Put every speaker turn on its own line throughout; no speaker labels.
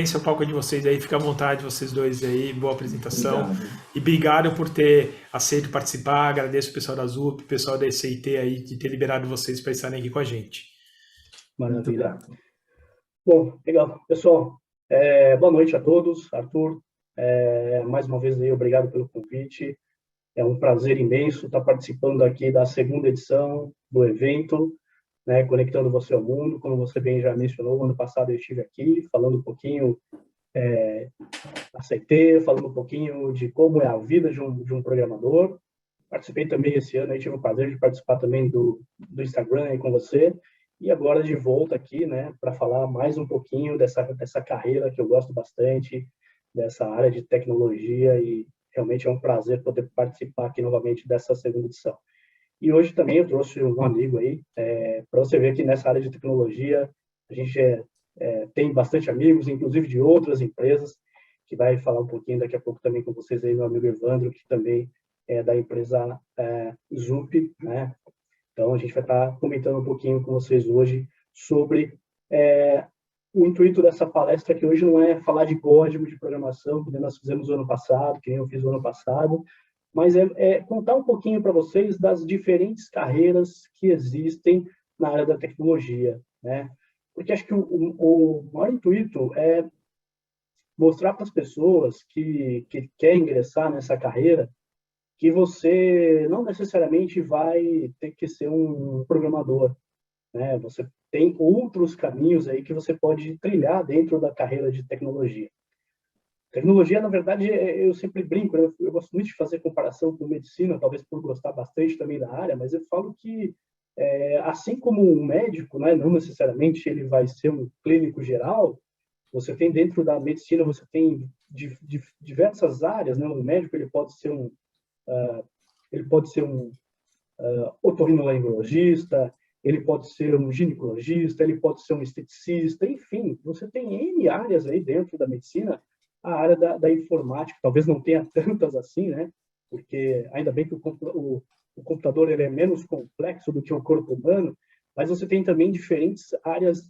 Esse é o palco de vocês aí, fica à vontade vocês dois aí, boa apresentação.
Obrigado.
E obrigado por ter aceito participar, agradeço o pessoal da ZUP, o pessoal da SIT aí, de ter liberado vocês para estarem aqui com a gente.
Muito
Maravilha.
grato.
Bom, legal. Pessoal, boa noite a todos. Arthur, mais uma vez aí, obrigado pelo convite. É um prazer imenso estar participando aqui da segunda edição do evento, né, Conectando Você ao Mundo. Como você bem já mencionou, ano passado eu estive aqui falando um pouquinho da CT, falando um pouquinho de como é a vida de um programador. Participei também esse ano, tive o prazer de participar também do Instagram aí com você. E agora de volta aqui, né, para falar mais um pouquinho dessa carreira que eu gosto bastante, dessa área de tecnologia, e realmente é um prazer poder participar aqui novamente dessa segunda edição. E hoje também eu trouxe um amigo aí, para você ver que nessa área de tecnologia a gente tem bastante amigos, inclusive de outras empresas, que vai falar um pouquinho daqui a pouco também com vocês aí, meu amigo Evandro, que também é da empresa ZUP, né? Então, a gente vai estar comentando um pouquinho com vocês hoje sobre o intuito dessa palestra, que hoje não é falar de código de programação, que nós fizemos no ano passado, que nem eu fiz no ano passado, mas é contar um pouquinho para vocês das diferentes carreiras que existem na área da tecnologia, né? Porque acho que o maior intuito é mostrar para as pessoas que querem ingressar nessa carreira que você não necessariamente vai ter que ser um programador, né? Você tem outros caminhos aí que você pode trilhar dentro da carreira de tecnologia. Tecnologia, na verdade, eu sempre brinco, né? Eu gosto muito de fazer comparação com medicina, talvez por gostar bastante também da área, mas eu falo que, assim como um médico, né, não necessariamente ele vai ser um clínico geral, você tem dentro da medicina, você tem diversas áreas, né? Um médico ele pode ser um otorrinolaringologista, ele pode ser um ginecologista, ele pode ser um esteticista, enfim, você tem N áreas aí dentro da medicina. A área da informática talvez não tenha tantas assim, né? Porque ainda bem que o computador ele é menos complexo do que o corpo humano, mas você tem também diferentes áreas,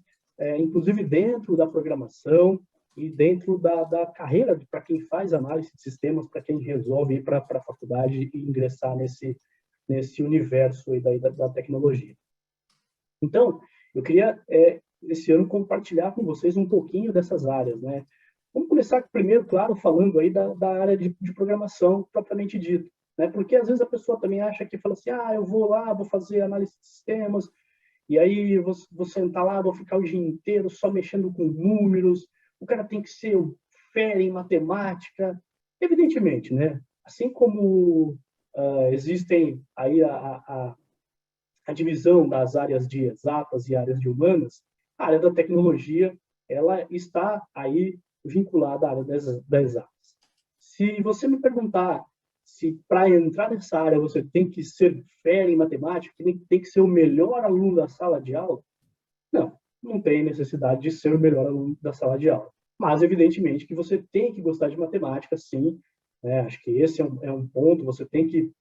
inclusive dentro da programação e dentro da carreira para quem faz análise de sistemas, para quem resolve ir para a faculdade e ingressar nesse universo aí da tecnologia. Então, eu queria, esse ano, compartilhar com vocês um pouquinho dessas áreas, né? Vamos começar primeiro, claro, falando aí da área de programação propriamente dito, né? Porque às vezes a pessoa também acha que fala assim, eu vou lá, vou fazer análise de sistemas, e aí vou sentar lá, vou ficar o dia inteiro só mexendo com números, o cara tem que ser fera em matemática. Evidentemente, né? Assim como existem aí a divisão das áreas de exatas e áreas de humanas, a área da tecnologia ela está aí vinculada à área das exatas. Se você me perguntar se para entrar nessa área você tem que ser fera em matemática, tem que ser o melhor aluno da sala de aula, não tem necessidade de ser o melhor aluno da sala de aula. Mas, evidentemente, que você tem que gostar de matemática, sim. Né? Acho que esse é um ponto, você tem que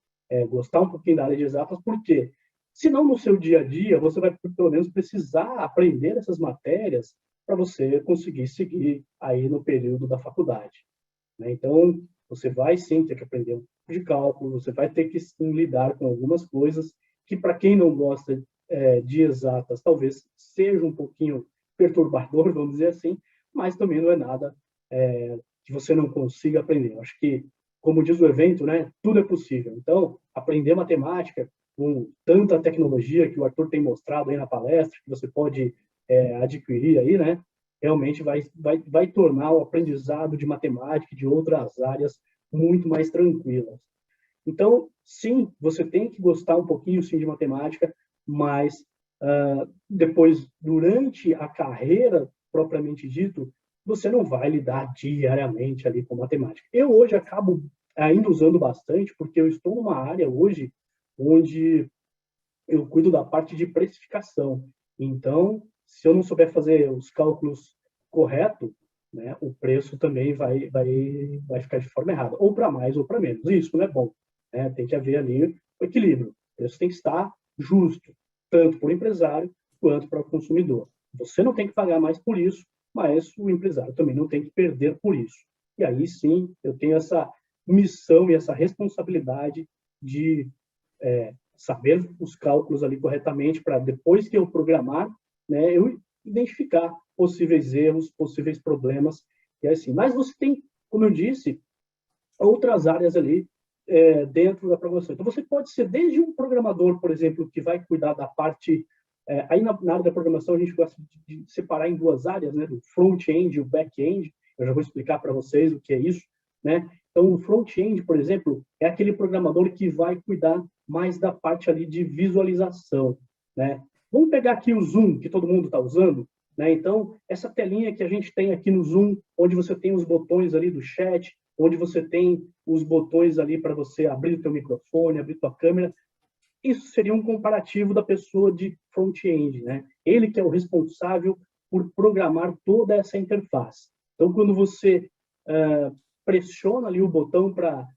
gostar um pouquinho da área de exatas, porque senão no seu dia a dia você vai, pelo menos, precisar aprender essas matérias para você conseguir seguir aí no período da faculdade. Né? Então, você vai sim ter que aprender um pouco de cálculo, você vai ter que sim, lidar com algumas coisas que, para quem não gosta de exatas, talvez seja um pouquinho perturbador, vamos dizer assim, mas também não é nada que você não consiga aprender. Eu acho que, como diz o evento, né, tudo é possível. Então, aprender matemática com tanta tecnologia que o Arthur tem mostrado aí na palestra, que você pode adquirir aí, né, realmente vai tornar o aprendizado de matemática e de outras áreas muito mais tranquilas. Então, sim, você tem que gostar um pouquinho, sim, de matemática, mas depois, durante a carreira, propriamente dito, você não vai lidar diariamente ali com matemática. Eu hoje acabo ainda usando bastante, porque eu estou numa área hoje onde eu cuido da parte de precificação. Então, se eu não souber fazer os cálculos corretos, né, o preço também vai ficar de forma errada, ou para mais ou para menos. Isso não é bom. Né? Tem que haver ali o equilíbrio. O preço tem que estar justo, tanto para o empresário quanto para o consumidor. Você não tem que pagar mais por isso, mas o empresário também não tem que perder por isso. E aí sim, eu tenho essa missão e essa responsabilidade de saber os cálculos ali corretamente para depois que eu programar, né, eu identificar possíveis erros, possíveis problemas, e assim. Mas você tem, como eu disse, outras áreas ali dentro da programação. Então, você pode ser desde um programador, por exemplo, que vai cuidar da parte... aí na área da programação, a gente gosta de separar em duas áreas, né? O front-end e o back-end. Eu já vou explicar para vocês o que é isso, né? Então, o front-end, por exemplo, é aquele programador que vai cuidar mais da parte ali de visualização, né? Vamos pegar aqui o Zoom, que todo mundo está usando, né? Então, essa telinha que a gente tem aqui no Zoom, onde você tem os botões ali do chat, onde você tem os botões ali para você abrir o teu microfone, abrir tua câmera, isso seria um comparativo da pessoa de front-end, né? Ele que é o responsável por programar toda essa interface. Então, quando você pressiona ali o botão para,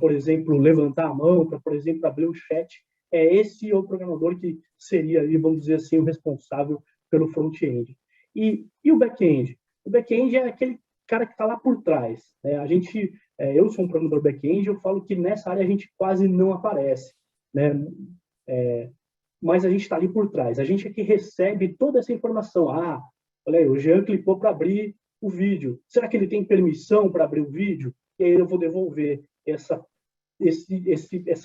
por exemplo, levantar a mão, para, por exemplo, abrir o chat, esse o programador que seria ali, vamos dizer assim, o responsável pelo front-end. E o back-end? O back-end é aquele cara que está lá por trás, né? Eu sou um programador back-end, eu falo que nessa área a gente quase não aparece, né? Mas a gente está ali por trás. A gente é que recebe toda essa informação. Ah, olha aí, o Jean clicou para abrir o vídeo. Será que ele tem permissão para abrir o vídeo? E aí eu vou devolver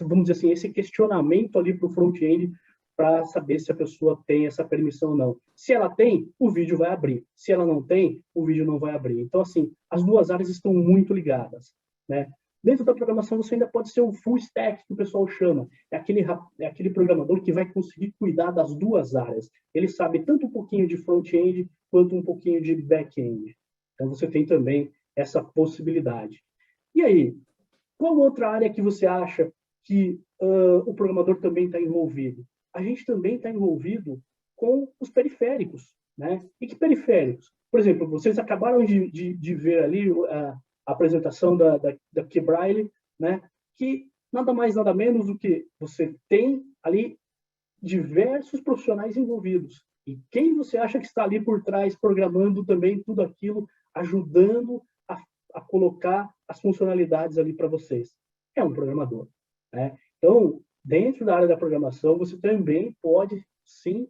vamos dizer assim, esse questionamento ali para o front-end para saber se a pessoa tem essa permissão ou não. Se ela tem, o vídeo vai abrir. Se ela não tem, o vídeo não vai abrir. Então, assim, as duas áreas estão muito ligadas, né? Dentro da programação, você ainda pode ser um full stack, que o pessoal chama. É aquele programador que vai conseguir cuidar das duas áreas. Ele sabe tanto um pouquinho de front-end quanto um pouquinho de back-end. Então, você tem também essa possibilidade. E aí, qual outra área que você acha que o programador também está envolvido? A gente também está envolvido com os periféricos, né? E que periféricos? Por exemplo, vocês acabaram de ver ali a apresentação da Kebraille, né? Que nada mais, nada menos do que você tem ali diversos profissionais envolvidos. E quem você acha que está ali por trás, programando também tudo aquilo, ajudando a colocar as funcionalidades ali para vocês? É um programador, né? Então, dentro da área da programação, você também pode, sim,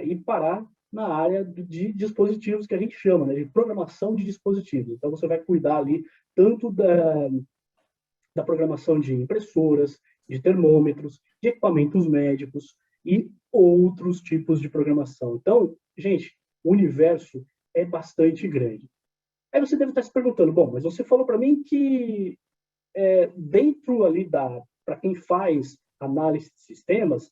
ir parar na área de dispositivos, que a gente chama, né, de programação de dispositivos. Então, você vai cuidar ali tanto da programação de impressoras, de termômetros, de equipamentos médicos e outros tipos de programação. Então, gente, o universo é bastante grande. Aí você deve estar se perguntando, bom, mas você falou para mim que dentro ali para quem faz análise de sistemas,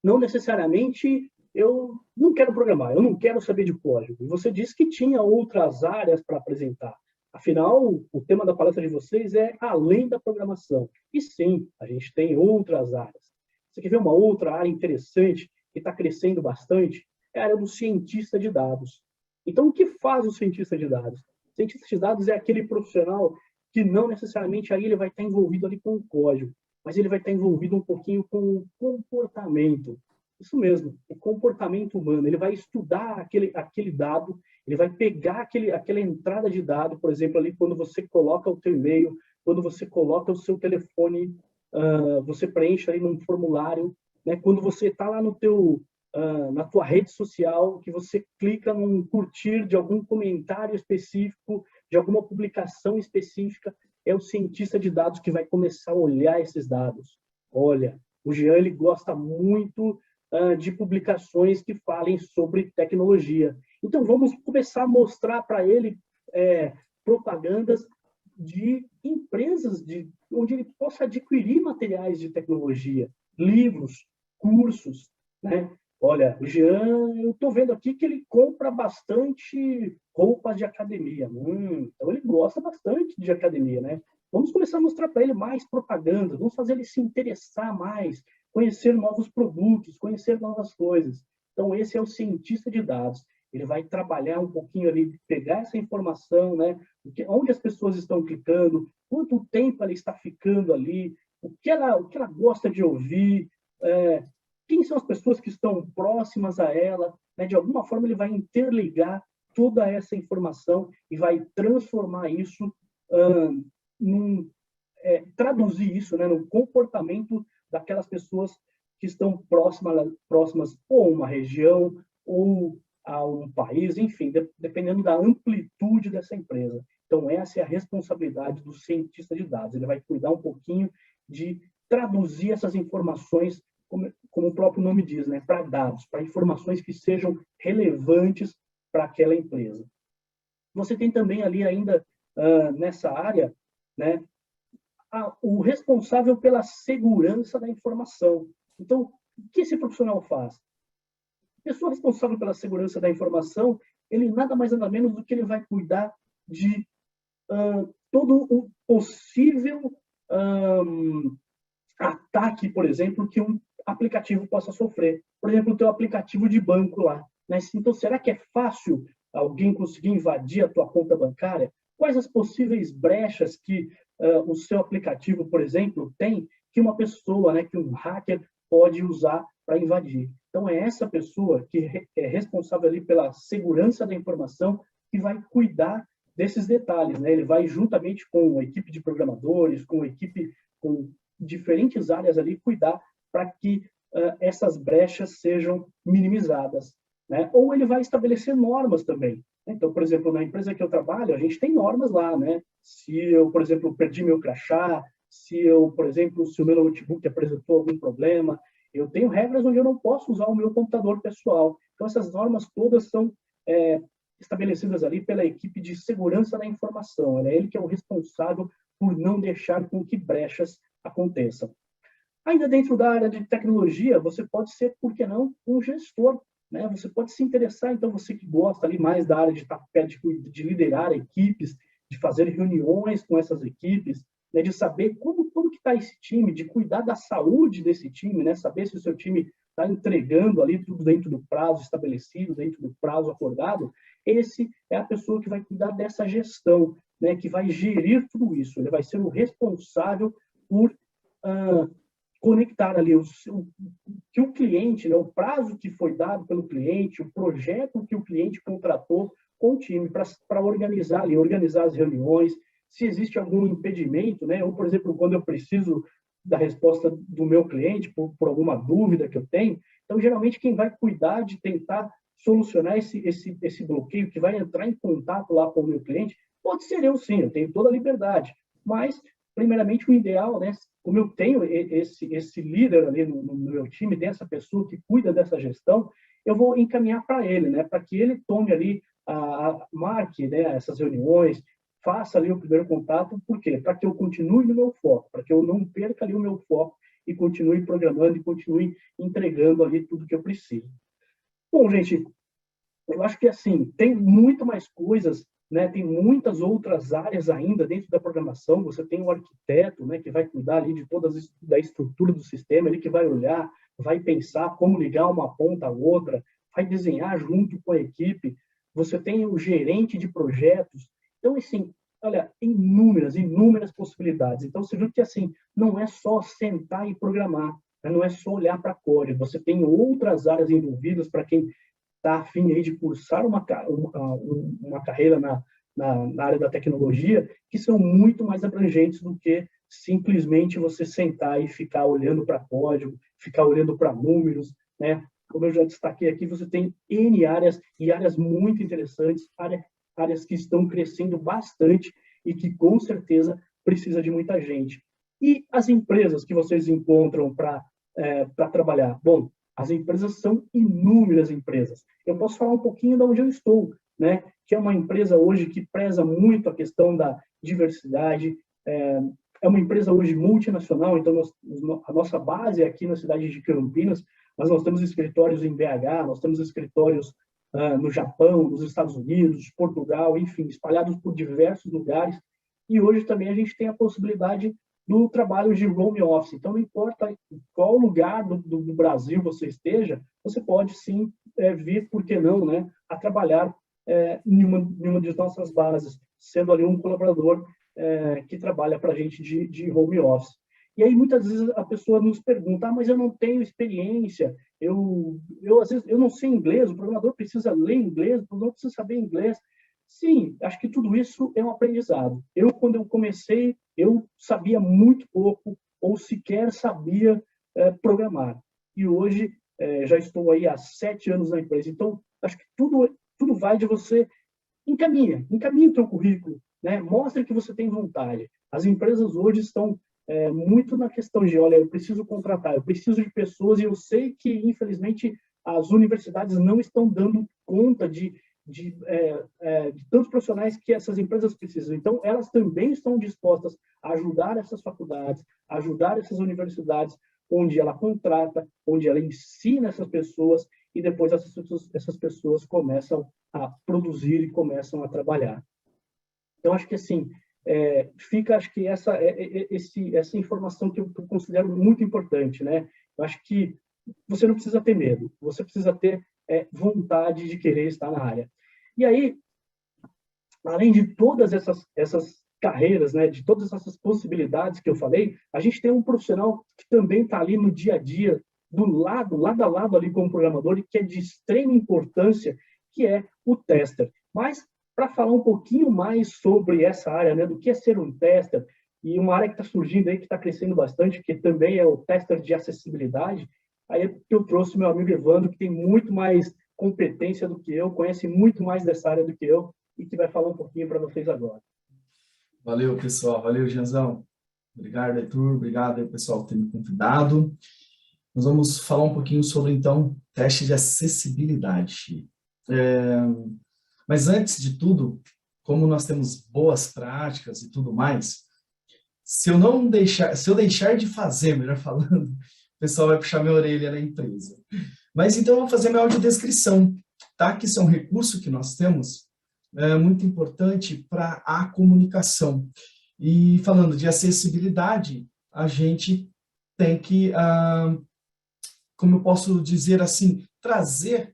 não necessariamente eu não quero programar, eu não quero saber de código. E você disse que tinha outras áreas para apresentar. Afinal, o tema da palestra de vocês é além da programação. E sim, a gente tem outras áreas. Você quer ver uma outra área interessante que está crescendo bastante? É a área do cientista de dados. Então, o que faz o cientista de dados? O cientista de dados é aquele profissional que não necessariamente aí ele vai estar envolvido ali com o código, mas ele vai estar envolvido um pouquinho com o comportamento. Isso mesmo, o comportamento humano. Ele vai estudar aquele dado, ele vai pegar aquela entrada de dado, por exemplo, ali quando você coloca o seu e-mail, quando você coloca o seu telefone, você preenche aí num formulário, né? Quando você está lá na tua rede social, que você clica num curtir de algum comentário específico, de alguma publicação específica, é o cientista de dados que vai começar a olhar esses dados. Olha, o Jean ele gosta muito de publicações que falem sobre tecnologia. Então, vamos começar a mostrar para ele propagandas de empresas onde ele possa adquirir materiais de tecnologia, livros, cursos, né? Olha, o Jean, eu estou vendo aqui que ele compra bastante roupas de academia. Então ele gosta bastante de academia, né? Vamos começar a mostrar para ele mais propaganda, vamos fazer ele se interessar mais, conhecer novos produtos, conhecer novas coisas. Então esse é o cientista de dados. Ele vai trabalhar um pouquinho ali, pegar essa informação, né? Onde as pessoas estão clicando, quanto tempo ela está ficando ali, o que ela gosta de ouvir, quem são as pessoas que estão próximas a ela, né, de alguma forma ele vai interligar toda essa informação e vai transformar isso, traduzir isso, né, no comportamento daquelas pessoas que estão próximas ou a uma região ou a um país, enfim, dependendo da amplitude dessa empresa. Então, essa é a responsabilidade do cientista de dados. Ele vai cuidar um pouquinho de traduzir essas informações, como o próprio nome diz, né, para dados, para informações que sejam relevantes para aquela empresa. Você tem também ali ainda, nessa área, né, o responsável pela segurança da informação. Então, o que esse profissional faz? A pessoa responsável pela segurança da informação, ele nada mais nada menos do que ele vai cuidar de todo o possível ataque, por exemplo, que um aplicativo possa sofrer. Por exemplo, o teu aplicativo de banco lá. Né? Então, será que é fácil alguém conseguir invadir a tua conta bancária? Quais as possíveis brechas que o seu aplicativo, por exemplo, tem que uma pessoa, né, que um hacker pode usar para invadir? Então, é essa pessoa que é responsável ali pela segurança da informação que vai cuidar desses detalhes, né? Ele vai juntamente com a equipe de programadores, com a equipe com diferentes áreas ali cuidar para que essas brechas sejam minimizadas, né? Ou ele vai estabelecer normas também. Então, por exemplo, na empresa que eu trabalho, a gente tem normas lá, né? Se eu, por exemplo, perdi meu crachá, se o meu notebook apresentou algum problema, eu tenho regras onde eu não posso usar o meu computador pessoal. Então, essas normas todas são estabelecidas ali pela equipe de segurança da informação. É ele que é o responsável por não deixar com que brechas aconteçam. Ainda dentro da área de tecnologia, você pode ser, por que não, um gestor. Né? Você pode se interessar, então você que gosta ali mais da área de estar perto, de liderar equipes, de fazer reuniões com essas equipes, né? De saber como que está esse time, de cuidar da saúde desse time, né? Saber se o seu time está entregando ali tudo dentro do prazo estabelecido, dentro do prazo acordado. Esse é a pessoa que vai cuidar dessa gestão, né? Que vai gerir tudo isso. Ele vai ser o responsável por conectar ali que o cliente, né, o prazo que foi dado pelo cliente, o projeto que o cliente contratou com o time para organizar ali, organizar as reuniões, se existe algum impedimento, né, ou, por exemplo, quando eu preciso da resposta do meu cliente por alguma dúvida que eu tenho, então, geralmente, quem vai cuidar de tentar solucionar esse bloqueio, que vai entrar em contato lá com o meu cliente, pode ser eu sim, eu tenho toda a liberdade, mas primeiramente, o ideal, né, como eu tenho esse líder ali no meu time, dessa pessoa que cuida dessa gestão, eu vou encaminhar para ele, né, para que ele tome ali, marque, né, essas reuniões, faça ali o primeiro contato. Por quê? Para que eu continue no meu foco, para que eu não perca ali o meu foco e continue programando e continue entregando ali tudo que eu preciso. Bom, gente, eu acho que, assim, tem muito mais coisas, né? Tem muitas outras áreas ainda dentro da programação. Você tem o arquiteto, né, que vai cuidar ali de toda da estrutura do sistema, ele que vai olhar, vai pensar como ligar uma ponta à outra, vai desenhar junto com a equipe. Você tem o gerente de projetos. Então, assim, olha, inúmeras possibilidades. Então, você viu que, assim, não é só sentar e programar, né? Não é só olhar para código. Você tem outras áreas envolvidas para quem está afim aí de cursar uma carreira na área da tecnologia, que são muito mais abrangentes do que simplesmente você sentar e ficar olhando para código, ficar olhando para números, né? Como eu já destaquei aqui, você tem N áreas e áreas muito interessantes, áreas que estão crescendo bastante e que, com certeza, precisa de muita gente. E as empresas que vocês encontram para trabalhar? Bom, as empresas são inúmeras empresas. Eu posso falar um pouquinho de onde eu estou, né? Que é uma empresa hoje que preza muito a questão da diversidade, é uma empresa hoje multinacional, então a nossa base é aqui na cidade de Campinas, mas nós temos escritórios em BH, nós temos escritórios no Japão, nos Estados Unidos, Portugal, enfim, espalhados por diversos lugares. E hoje também a gente tem a possibilidade do trabalho de home office. Então, não importa qual lugar do Brasil você esteja, você pode sim vir, por que não, né, a trabalhar em uma de nossas bases, sendo ali um colaborador que trabalha para a gente de home office. E aí, muitas vezes, a pessoa nos pergunta, mas eu não tenho experiência, às vezes, eu não sei inglês, o programador precisa ler inglês, o programador precisa saber inglês. Sim, acho que tudo isso é um aprendizado. Quando eu comecei, eu sabia muito pouco ou sequer sabia programar. E hoje, já estou aí há 7 anos na empresa. Então, acho que tudo vai de você encaminha o teu currículo, né? Mostra que você tem vontade. As empresas hoje estão muito na questão de, olha, eu preciso contratar, eu preciso de pessoas e eu sei que, infelizmente, as universidades não estão dando conta de tantos profissionais que essas empresas precisam. Então, elas também estão dispostas a ajudar essas faculdades, a ajudar essas universidades, onde ela contrata, onde ela ensina essas pessoas e depois essas pessoas começam a produzir e começam a trabalhar. Então, acho que assim, fica, acho que essa informação que eu considero muito importante, né? Eu acho que você não precisa ter medo, você precisa ter vontade de querer estar na área. E aí, além de todas essas carreiras, né, de todas essas possibilidades que eu falei, a gente tem um profissional que também está ali no dia a dia, lado a lado ali como programador, e que é de extrema importância, que é o tester. Mas, para falar um pouquinho mais sobre essa área, né, do que é ser um tester, e uma área que está surgindo aí, que está crescendo bastante, que também é o tester de acessibilidade, aí eu trouxe meu amigo Evandro, que tem muito mais competência do que eu, conhece muito mais dessa área do que eu, e que vai falar um pouquinho para vocês agora.
Valeu, pessoal. Valeu, Janzão. Obrigado, Arthur. Obrigado aí, pessoal, por ter me convidado. Nós vamos falar um pouquinho sobre, então, teste de acessibilidade. Mas antes de tudo, como nós temos boas práticas e tudo mais, se eu deixar de fazer, melhor falando, o pessoal vai puxar minha orelha na empresa. Mas então eu vou fazer minha audiodescrição, tá? Que isso é um recurso que nós temos muito importante para a comunicação. E falando de acessibilidade, a gente tem que, como eu posso dizer assim, trazer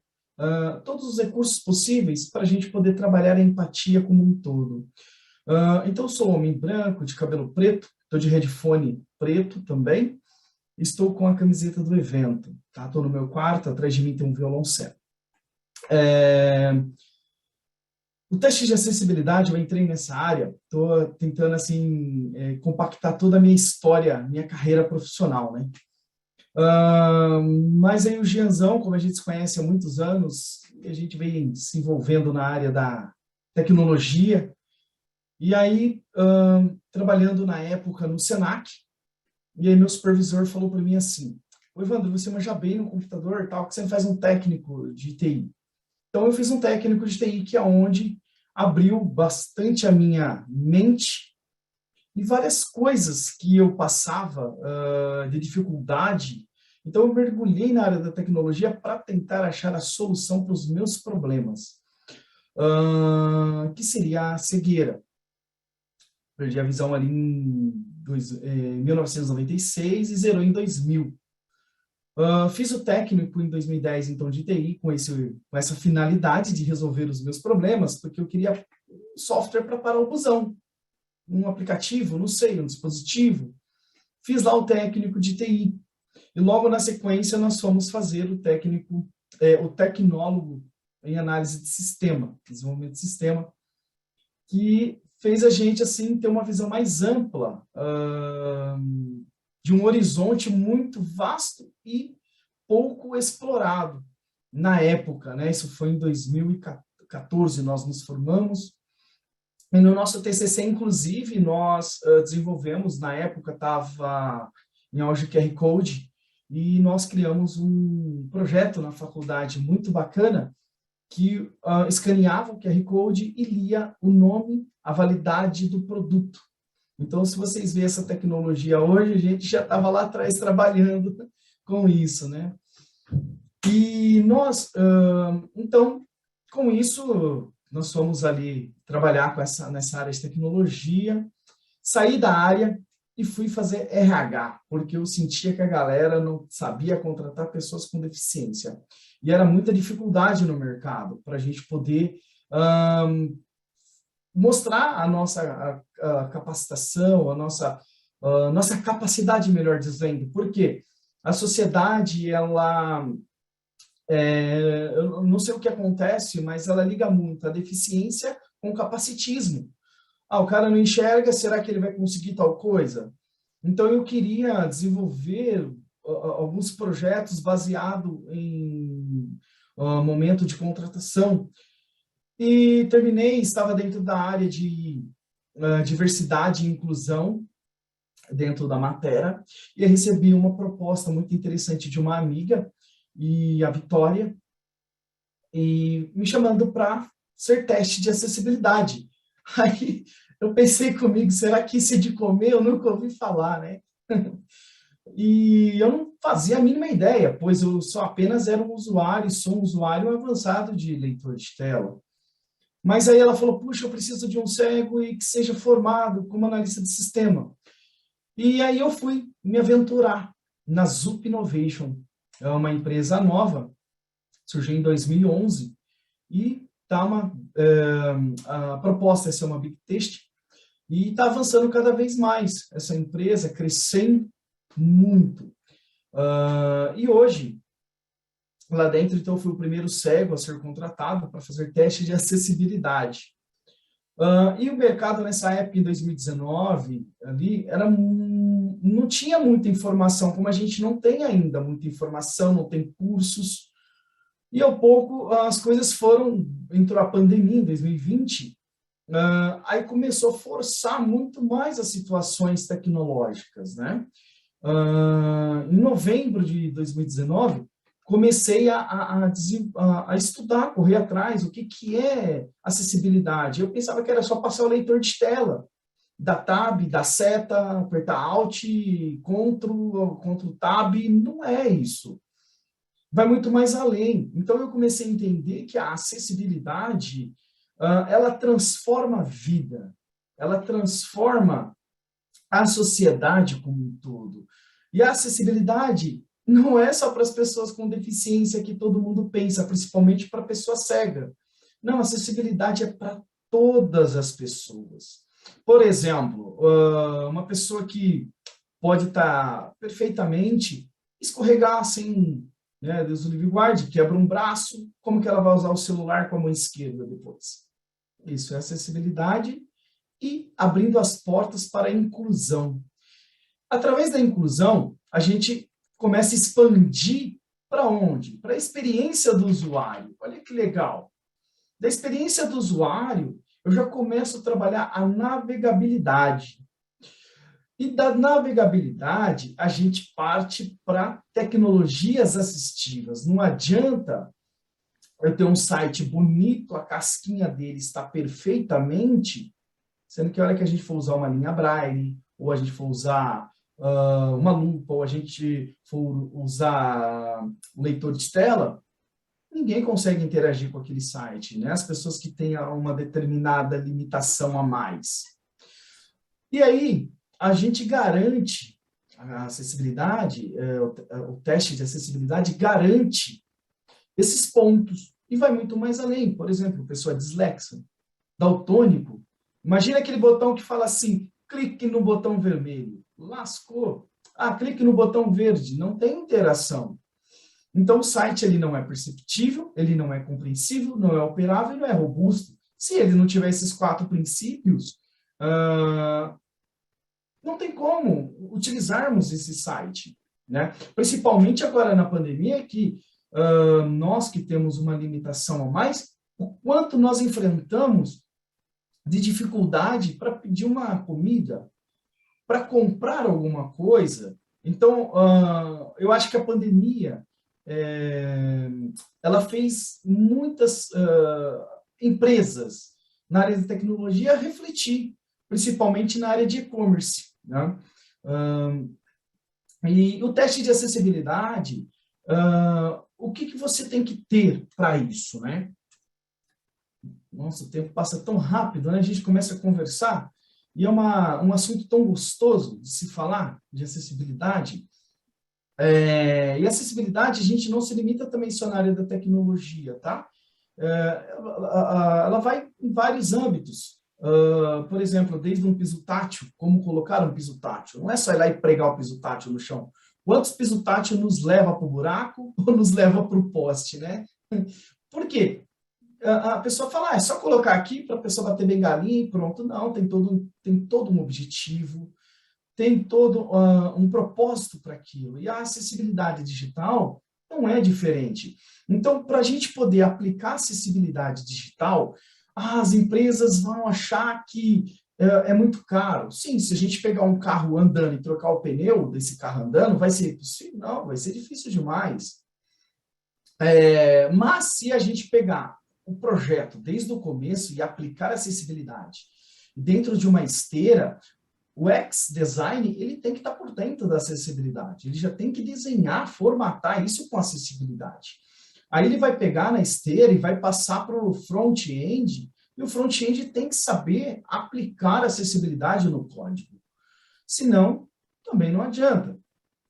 todos os recursos possíveis para a gente poder trabalhar a empatia como um todo. Então, eu sou homem branco, de cabelo preto, estou de headphone preto também, estou com a camiseta do evento, tá? Estou no meu quarto, atrás de mim tem um violoncelo. O teste de acessibilidade, eu entrei nessa área, estou tentando, assim, compactar toda a minha história, minha carreira profissional, né? Mas aí o Gianzão, como a gente se conhece há muitos anos, a gente vem se envolvendo na área da tecnologia, e aí, trabalhando na época no Senac, e aí meu supervisor falou para mim assim, "Ô, Evandro, você manja bem no computador e tal, que você não faz um técnico de TI?" Então, eu fiz um técnico de TI, que é onde abriu bastante a minha mente e várias coisas que eu passava de dificuldade. Então, eu mergulhei na área da tecnologia para tentar achar a solução para os meus problemas, que seria a cegueira. Perdi a visão ali em 1996 e zerou em 2000. Fiz o técnico em 2010, então, de TI, com essa finalidade de resolver os meus problemas, porque eu queria software para parar o busão, um aplicativo, não sei, um dispositivo. Fiz lá o técnico de TI. E logo na sequência nós fomos fazer o tecnólogo em análise de sistema, desenvolvimento de sistema, que fez a gente, assim, ter uma visão mais ampla de um horizonte muito vasto e pouco explorado na época, né? Isso foi em 2014, nós nos formamos. E no nosso TCC, inclusive, nós desenvolvemos, na época estava em auge QR Code, e nós criamos um projeto na faculdade muito bacana, que escaneava o QR Code e lia o nome, a validade do produto. Então, se vocês verem essa tecnologia hoje, a gente já estava lá atrás trabalhando com isso, né? E nós, então, com isso, nós fomos ali trabalhar nessa área de tecnologia, saí da área e fui fazer RH, porque eu sentia que a galera não sabia contratar pessoas com deficiência. E era muita dificuldade no mercado para a gente poder mostrar a nossa capacitação, a nossa capacidade, melhor dizendo. Por quê? A sociedade, ela Eu não sei o que acontece, mas ela liga muito a deficiência com o capacitismo. Ah, o cara não enxerga, será que ele vai conseguir tal coisa? Então, eu queria desenvolver alguns projetos baseados em momento de contratação. E terminei, estava dentro da área de diversidade e inclusão, dentro da matéria, e eu recebi uma proposta muito interessante de uma amiga, e a Vitória, e me chamando para ser teste de acessibilidade. Aí eu pensei comigo, será que isso é de comer? Eu nunca ouvi falar, né? E eu não fazia a mínima ideia, pois eu só apenas era um usuário, sou um usuário avançado de leitor de tela. Mas aí ela falou, puxa, eu preciso de um cego e que seja formado como analista de sistema. E aí eu fui me aventurar na Zup Innovation, é uma empresa nova, surgiu em 2011, e tá a proposta é ser uma Big Test, e está avançando cada vez mais. Essa empresa crescendo muito. E hoje, lá dentro, então, eu fui o primeiro cego a ser contratado para fazer teste de acessibilidade. E o mercado nessa época, em 2019, ali, não tinha muita informação, como a gente não tem ainda muita informação, não tem cursos. E ao pouco as coisas entrou a pandemia em 2020, aí começou a forçar muito mais as situações tecnológicas, né? Em novembro de 2019, comecei a estudar, correr atrás, o que é acessibilidade. Eu pensava que era só passar o leitor de tela, da Tab, da seta, apertar Alt, Ctrl Tab, não é isso. Vai muito mais além. Então, eu comecei a entender que a acessibilidade, ela transforma a vida, ela transforma a sociedade como um todo. E a acessibilidade não é só para as pessoas com deficiência que todo mundo pensa, principalmente para a pessoa cega. Não, a acessibilidade é para todas as pessoas. Por exemplo, uma pessoa que pode estar perfeitamente escorregar sem, né, Deus o livre guarde, quebra um braço, como que ela vai usar o celular com a mão esquerda depois? Isso é acessibilidade e abrindo as portas para a inclusão. Através da inclusão, a gente começa a expandir para onde? Para a experiência do usuário. Olha que legal. Da experiência do usuário, eu já começo a trabalhar a navegabilidade. E da navegabilidade, a gente parte para tecnologias assistivas. Não adianta eu ter um site bonito, a casquinha dele está perfeitamente, sendo que a hora que a gente for usar uma linha Braille, ou a gente for usar uma lupa, ou a gente for usar um leitor de tela, ninguém consegue interagir com aquele site, né? As pessoas que têm uma determinada limitação a mais. E aí, a gente garante a acessibilidade, o teste de acessibilidade garante esses pontos e vai muito mais além. Por exemplo, pessoa dislexa, daltônico, imagina aquele botão que fala assim, clique no botão vermelho. Lascou. Clique no botão verde. Não tem interação. Então, o site ele não é perceptível, ele não é compreensível, não é operável e não é robusto. Se ele não tiver esses 4 princípios, não tem como utilizarmos esse site, né? Principalmente agora na pandemia, que nós que temos uma limitação a mais, o quanto nós enfrentamos de dificuldade para pedir uma comida, para comprar alguma coisa. Então, eu acho que a pandemia, ela fez muitas empresas na área de tecnologia refletir, principalmente na área de e-commerce, né? E o teste de acessibilidade, o que você tem que ter para isso, né? Nossa, o tempo passa tão rápido, né? A gente começa a conversar e é um assunto tão gostoso de se falar, de acessibilidade. E acessibilidade, a gente não se limita também só na área da tecnologia, tá? Ela vai em vários âmbitos. Por exemplo, desde um piso tátil, como colocar um piso tátil. Não é só ir lá e pregar o piso tátil no chão. Quantos piso tátil nos leva para o buraco ou nos leva para o poste, né? Por quê? A pessoa fala, é só colocar aqui para a pessoa bater bengalinha e pronto. Não, tem todo um objetivo, tem todo um propósito para aquilo. E a acessibilidade digital não é diferente. Então, para a gente poder aplicar acessibilidade digital, as empresas vão achar que é muito caro. Sim, se a gente pegar um carro andando e trocar o pneu desse carro andando, vai ser possível? Não, vai ser difícil demais. Mas se a gente pegar o projeto desde o começo e aplicar acessibilidade dentro de uma esteira, o UX-design ele tem que estar por dentro da acessibilidade. Ele já tem que desenhar, formatar isso com acessibilidade. Aí ele vai pegar na esteira e vai passar para o front-end, e o front-end tem que saber aplicar acessibilidade no código. Senão, também não adianta.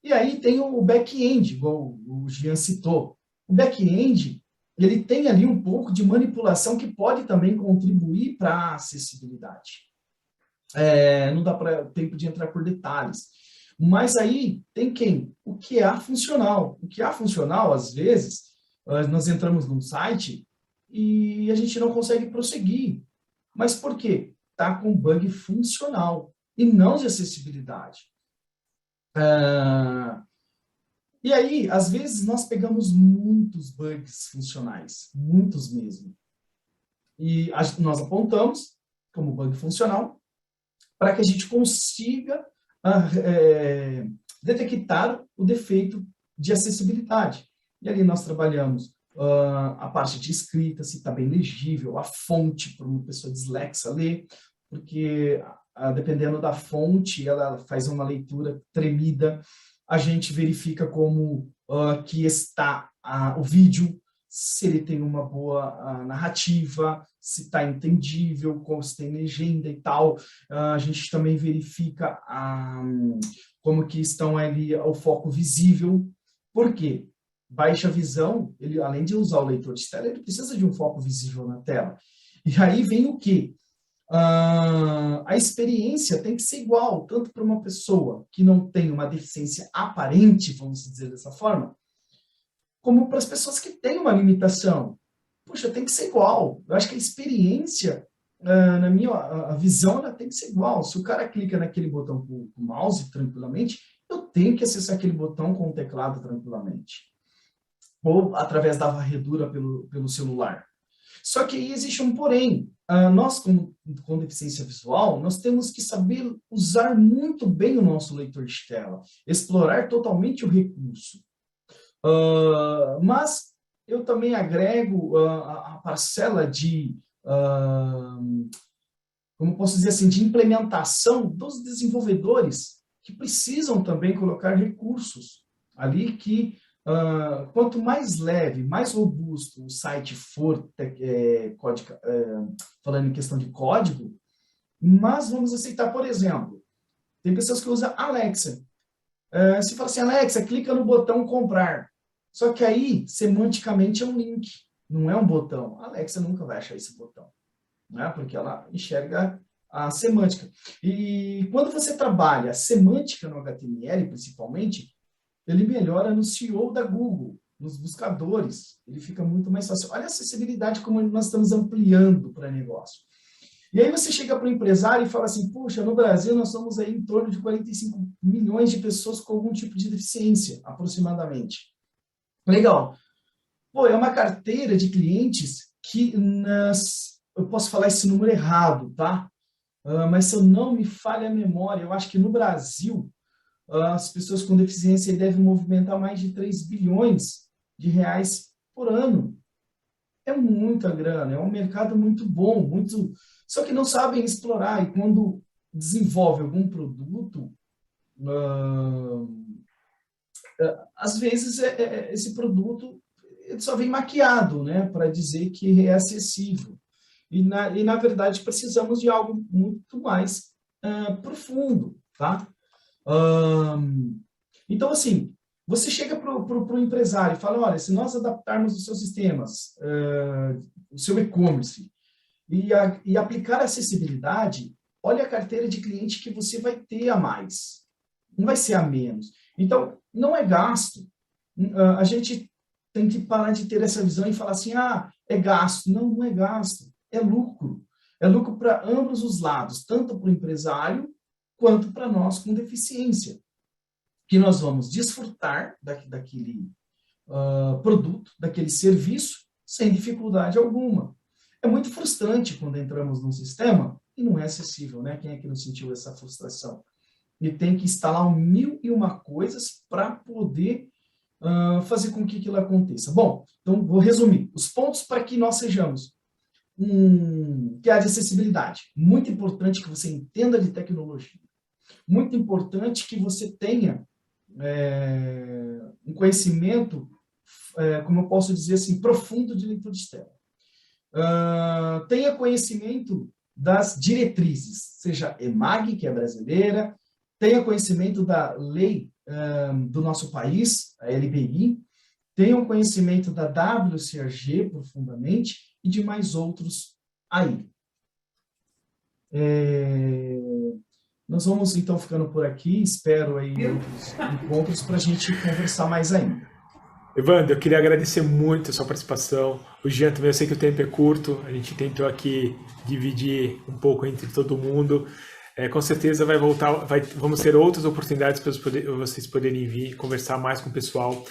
E aí tem o back-end, igual o Jean citou. O back-end, ele tem ali um pouco de manipulação que pode também contribuir para a acessibilidade. Não dá tempo de entrar por detalhes. Mas aí tem quem? O QA funcional. O QA funcional, às vezes, nós entramos num site e a gente não consegue prosseguir. Mas por quê? Está com bug funcional e não de acessibilidade. E aí, às vezes, nós pegamos muitos bugs funcionais, muitos mesmo. E nós apontamos como bug funcional para que a gente consiga detectar o defeito de acessibilidade. E ali nós trabalhamos a parte de escrita, se está bem legível, a fonte para uma pessoa dislexa ler, porque dependendo da fonte, ela faz uma leitura tremida. A gente verifica como que está o vídeo, se ele tem uma boa narrativa, se está entendível, se tem legenda e tal. A gente também verifica como que estão ali o foco visível. Por quê? Baixa visão, ele, além de usar o leitor de tela, ele precisa de um foco visível na tela. E aí vem o quê? A experiência tem que ser igual, tanto para uma pessoa que não tem uma deficiência aparente, vamos dizer dessa forma, como para as pessoas que têm uma limitação. Puxa, tem que ser igual. Eu acho que a experiência, na minha a visão, ela tem que ser igual. Se o cara clica naquele botão com o mouse tranquilamente, eu tenho que acessar aquele botão com o teclado tranquilamente. Ou através da varredura pelo celular. Só que aí existe um porém. Nós, com deficiência visual, nós temos que saber usar muito bem o nosso leitor de tela, explorar totalmente o recurso. Mas eu também agrego a parcela de, como posso dizer assim, de implementação dos desenvolvedores que precisam também colocar recursos ali que quanto mais leve, mais robusto o site for, falando em questão de código, mas vamos aceitar, por exemplo, tem pessoas que usam Alexa. Você fala assim, Alexa, clica no botão comprar. Só que aí, semanticamente, é um link, não é um botão. A Alexa nunca vai achar esse botão, né? Porque ela enxerga a semântica. E quando você trabalha semântica no HTML, principalmente, ele melhora no SEO da Google, nos buscadores. Ele fica muito mais fácil. Olha a acessibilidade como nós estamos ampliando para negócio. E aí você chega para o empresário e fala assim, puxa, no Brasil nós somos aí em torno de 45 milhões de pessoas com algum tipo de deficiência, aproximadamente. Legal. Pô, é uma carteira de clientes que eu posso falar esse número errado, tá? Mas se eu não me falha a memória, eu acho que no Brasil as pessoas com deficiência devem movimentar mais de 3 bilhões de reais por ano. É muita grana, é um mercado muito bom, só que não sabem explorar, e quando desenvolve algum produto, às vezes esse produto ele só vem maquiado, né, para dizer que é acessível. E na verdade precisamos de algo muito mais profundo, tá? Então, assim, você chega para o empresário e fala, olha, se nós adaptarmos os seus sistemas, o seu e-commerce, e aplicar acessibilidade, olha a carteira de cliente que você vai ter a mais. Não vai ser a menos. Então, não é gasto. A gente tem que parar de ter essa visão e falar assim, é gasto. Não, não é gasto, é lucro. É lucro para ambos os lados, tanto para o empresário quanto para nós com deficiência. Que nós vamos desfrutar daquele produto, daquele serviço, sem dificuldade alguma. É muito frustrante quando entramos num sistema e não é acessível, né? Quem é que não sentiu essa frustração? E tem que instalar 1001 coisas para poder fazer com que aquilo aconteça. Bom, então vou resumir. Os pontos para que nós sejamos que é a de acessibilidade. Muito importante que você entenda de tecnologia. Muito importante que você tenha um conhecimento, como eu posso dizer assim, profundo de leitura de tela. Tenha conhecimento das diretrizes, seja EMAG, que é brasileira, tenha conhecimento da lei do nosso país, a LBI, tenha um conhecimento da WCAG profundamente e de mais outros aí. Nós vamos então ficando por aqui, espero aí outros encontros para a gente conversar mais ainda.
Evandro, eu queria agradecer muito a sua participação. O Jean também, eu sei que o tempo é curto, a gente tentou aqui dividir um pouco entre todo mundo. Com certeza vai voltar, vamos ter outras oportunidades para vocês poderem vir conversar mais com o pessoal.